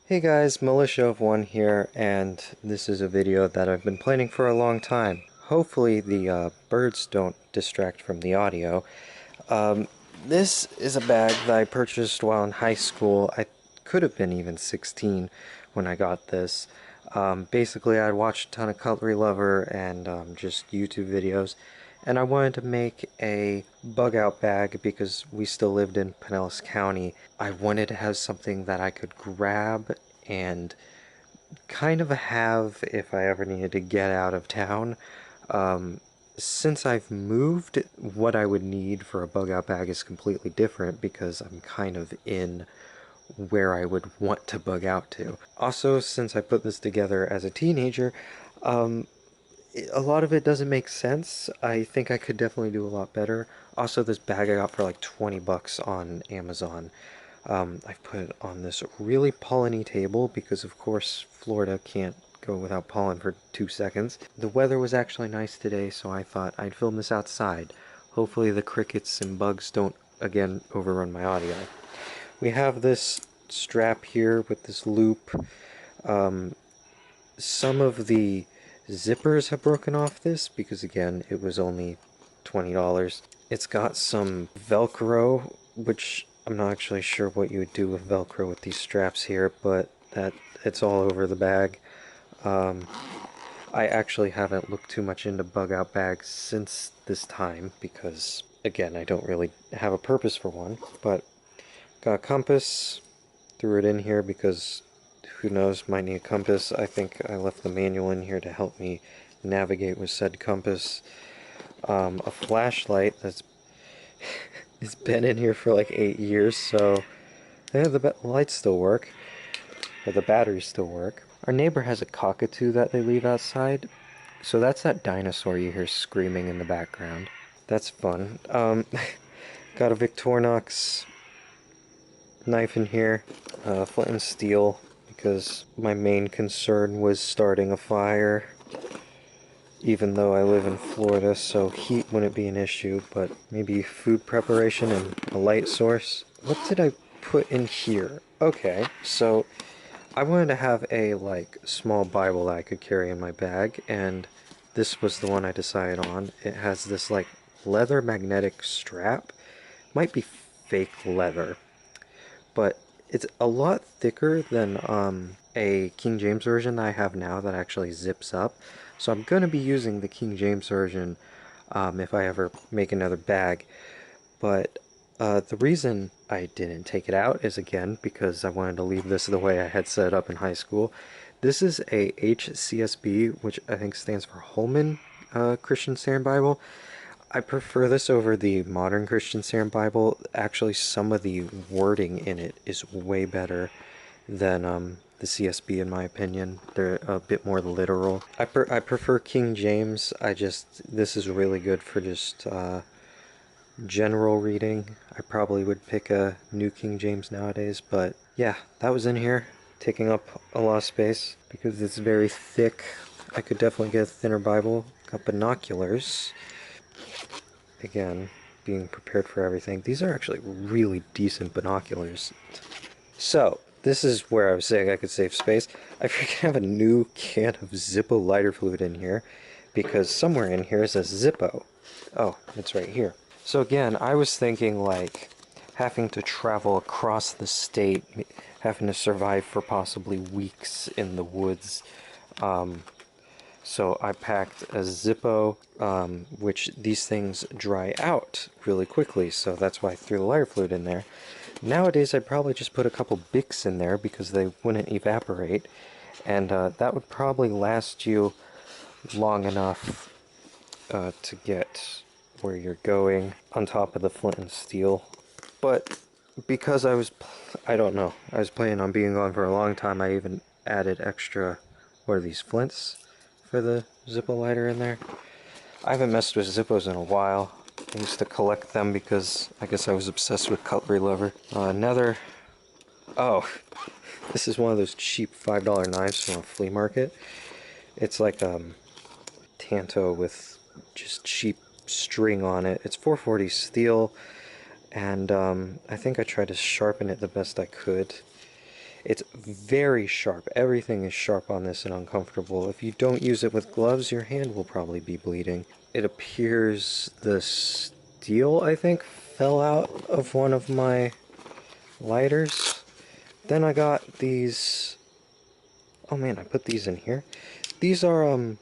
Hey guys, Militia of One here, and this is a video that I've been planning for a long time. Hopefully the birds don't distract from the audio. This is a bag that I purchased while in high school. I could have been even 16 when I got this. Basically, I'd watched a ton of Cutlery Lover and just YouTube videos, and I wanted to make a bug out bag because we still lived in Pinellas County. I wanted to have something that I could grab and kind of have if I ever needed to get out of town. Since I've moved, what I would need for a bug out bag is completely different because I'm kind of in where I would want to bug out to. Also, since I put this together as a teenager, a lot of it doesn't make sense. I think I could definitely do a lot better. Also, this bag I got for like 20 bucks on Amazon. I've put it on this really polleny table because, of course, Florida can't go without pollen for 2 seconds. The weather was actually nice today, so I thought I'd film this outside. Hopefully the crickets and bugs don't, again, overrun my audio. We have this strap here with this loop. Some of the zippers have broken off this because, again, it was only $20. It's got some Velcro, which I'm not actually sure what you would do with Velcro with these straps here, but that it's all over the bag. I actually haven't looked too much into bug out bags since this time because, again, I don't really have a purpose for one, but got a compass, threw it in here because who knows, might need a compass. I think I left the manual in here to help me navigate with said compass. A flashlight that's it's been in here for like 8 years, so yeah, the lights still work, or the batteries still work. Our neighbor has a cockatoo that they leave outside, so that's that dinosaur you hear screaming in the background. That's fun. Got a Victorinox knife in here, flint and steel, because my main concern was starting a fire. Even though I live in Florida, so heat wouldn't be an issue, but maybe food preparation and a light source. What did I put in here? Okay, so I wanted to have a, like, small Bible that I could carry in my bag, and this was the one I decided on. It has this, like, leather magnetic strap. Might be fake leather, but it's a lot thicker than a King James version that I have now that actually zips up. So I'm going to be using the King James version if I ever make another bag. But the reason I didn't take it out is, again, because I wanted to leave this the way I had set it up in high school. This is a HCSB, which I think stands for Holman Christian Standard Bible. I prefer this over the modern Christian Standard Bible. Actually, some of the wording in it is way better than the CSB, in my opinion. They're a bit more literal. I prefer King James. This is really good for just general reading. I probably would pick a New King James nowadays, but yeah, that was in here, taking up a lot of space because it's very thick. I could definitely get a thinner Bible. Got binoculars. Again, being prepared for everything. These are actually really decent binoculars. So, this is where I was saying I could save space. I freaking have a new can of Zippo lighter fluid in here because somewhere in here it says Zippo. Oh, it's right here. So again, I was thinking like having to travel across the state, having to survive for possibly weeks in the woods. So I packed a Zippo, which these things dry out really quickly, so that's why I threw the lighter fluid in there. Nowadays I'd probably just put a couple Bics in there because they wouldn't evaporate, and that would probably last you long enough to get where you're going on top of the flint and steel. But because I don't know, I was planning on being gone for a long time, I even added extra, what are these, flints for the Zippo lighter in there. I haven't messed with Zippos in a while. I used to collect them because I guess I was obsessed with Cutlery Lover. Oh, this is one of those cheap $5 knives from a flea market. It's like Tanto with just cheap string on it. It's 440 steel, and I think I tried to sharpen it the best I could. It's very sharp. Everything is sharp on this and uncomfortable. If you don't use it with gloves, your hand will probably be bleeding. It appears the steel, I think, fell out of one of my lighters. Then I got these... Oh man, I put these in here. These are a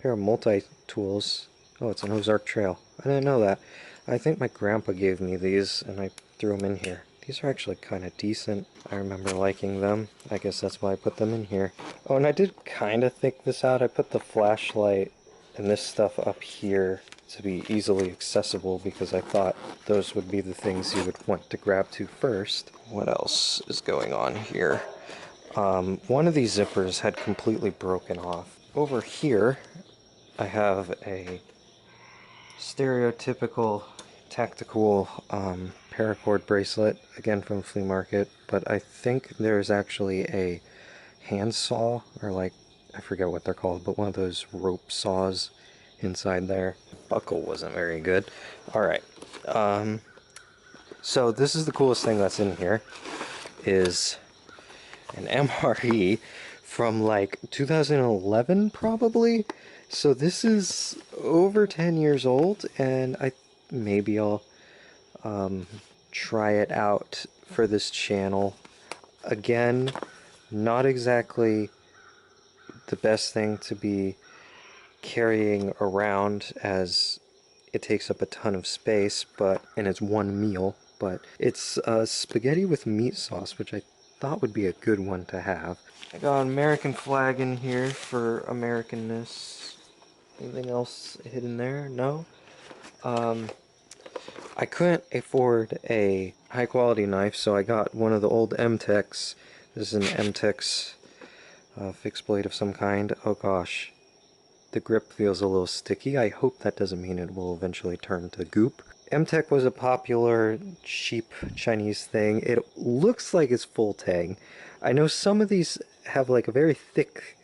pair of multi-tools. Oh, it's an Ozark Trail. I didn't know that. I think my grandpa gave me these and I threw them in here. These are actually kind of decent. I remember liking them. I guess that's why I put them in here. Oh, and I did kind of think this out. I put the flashlight and this stuff up here to be easily accessible because I thought those would be the things you would want to grab to first. What else is going on here? One of these zippers had completely broken off. Over here, I have a stereotypical tactical paracord bracelet, again from flea market, but I think there's actually a handsaw, or like, I forget what they're called, but one of those rope saws inside there. Buckle wasn't very good. Alright, so this is the coolest thing that's in here, is an MRE from like 2011 probably. So this is over 10 years old, and maybe I'll try it out for this channel. Again, not exactly the best thing to be carrying around, as it takes up a ton of space, and it's one meal, but it's spaghetti with meat sauce, which I thought would be a good one to have. I got an American flag in here for Americanness. Anything else hidden there? No? I couldn't afford a high quality knife, so I got one of the old M-Tex. This is an M-Tex fixed blade of some kind. Oh gosh. The grip feels a little sticky. I hope that doesn't mean it will eventually turn to goop. M-Tech was a popular, cheap Chinese thing. It looks like it's full tang. I know some of these have like a very thick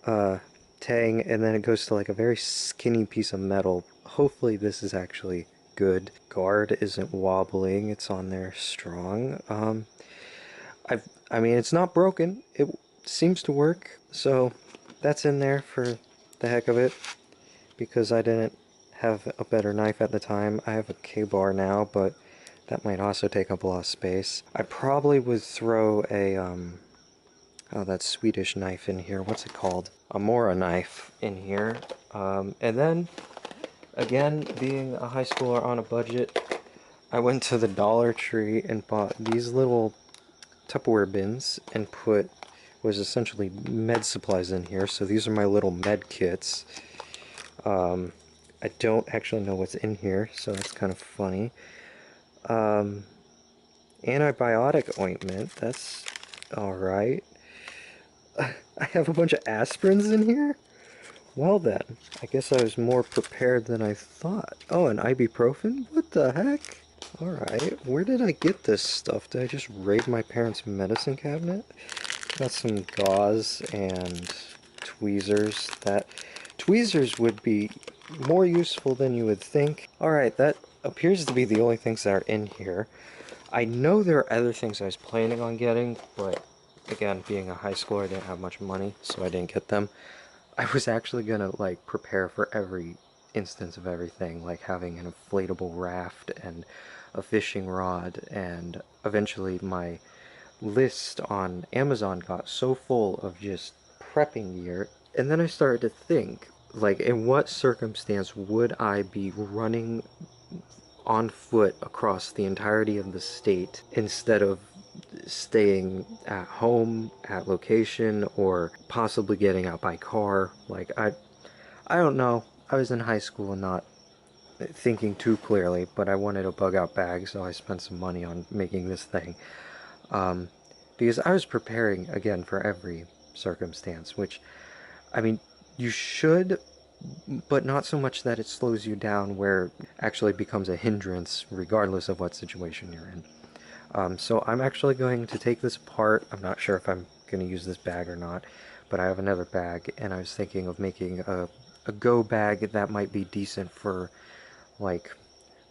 tang, and then it goes to like a very skinny piece of metal. Hopefully this is actually good. Guard isn't wobbling. It's on there strong. I mean, it's not broken. It seems to work. So that's in there for the heck of it, because I didn't have a better knife at the time. I have a K-bar now, but that might also take up a lot of space. I probably would throw a that Swedish knife in here. What's it called? A Mora knife in here. And then again, being a high schooler on a budget, I went to the Dollar Tree and bought these little Tupperware bins and put was essentially med supplies in here. So these are my little med kits. I don't actually know what's in here, so that's kind of funny. Antibiotic ointment, that's alright. I have a bunch of aspirins in here? Well then, I guess I was more prepared than I thought. Oh, an ibuprofen? What the heck? Alright, where did I get this stuff? Did I just raid my parents' medicine cabinet? Got some gauze and tweezers. Tweezers would be more useful than you would think. Alright, that appears to be the only things that are in here. I know there are other things I was planning on getting, but again, being a high schooler, I didn't have much money, so I didn't get them. I was actually gonna like prepare for every instance of everything, like having an inflatable raft and a fishing rod, and eventually my list on Amazon got so full of just prepping gear, and then I started to think, like, in what circumstance would I be running on foot across the entirety of the state instead of staying at home, at location, or possibly getting out by car? Like, I don't know. I was in high school and not thinking too clearly, but I wanted a bug out bag, so I spent some money on making this thing. Because I was preparing, again, for every circumstance, which, I mean, you should, but not so much that it slows you down where it actually becomes a hindrance regardless of what situation you're in. So I'm actually going to take this apart. I'm not sure if I'm going to use this bag or not, but I have another bag, and I was thinking of making a go bag that might be decent for, like,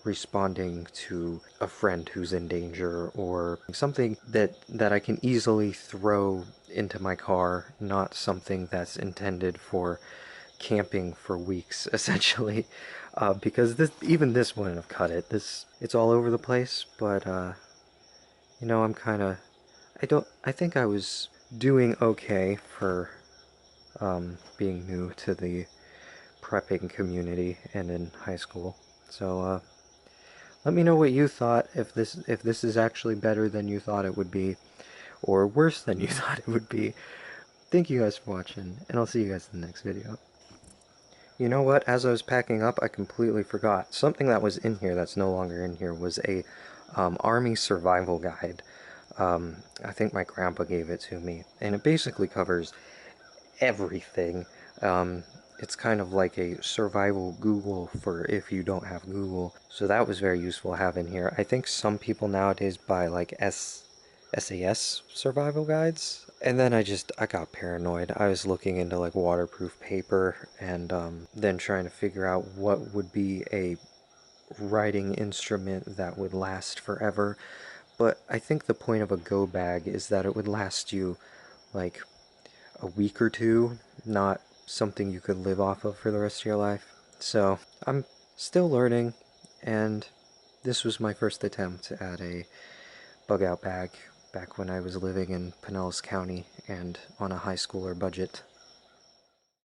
responding to a friend who's in danger, or something that I can easily throw into my car, not something that's intended for camping for weeks, essentially. Because even this wouldn't have cut it. It's all over the place, but I'm kind of, I think I was doing okay for being new to the prepping community and in high school. So let me know what you thought, if this is actually better than you thought it would be, or worse than you thought it would be. Thank you guys for watching, and I'll see you guys in the next video. You know what? As I was packing up, I completely forgot. Something that was in here that's no longer in here was a Army survival guide. I think my grandpa gave it to me, and it basically covers everything. It's kind of like a survival Google for if you don't have Google. So that was very useful to have in here. I think some people nowadays buy like SAS survival guides. And then I got paranoid. I was looking into like waterproof paper, and then trying to figure out what would be a writing instrument that would last forever. But I think the point of a go bag is that it would last you like a week or two, not something you could live off of for the rest of your life. So I'm still learning, and this was my first attempt to add a bug out bag back when I was living in Pinellas County and on a high schooler budget.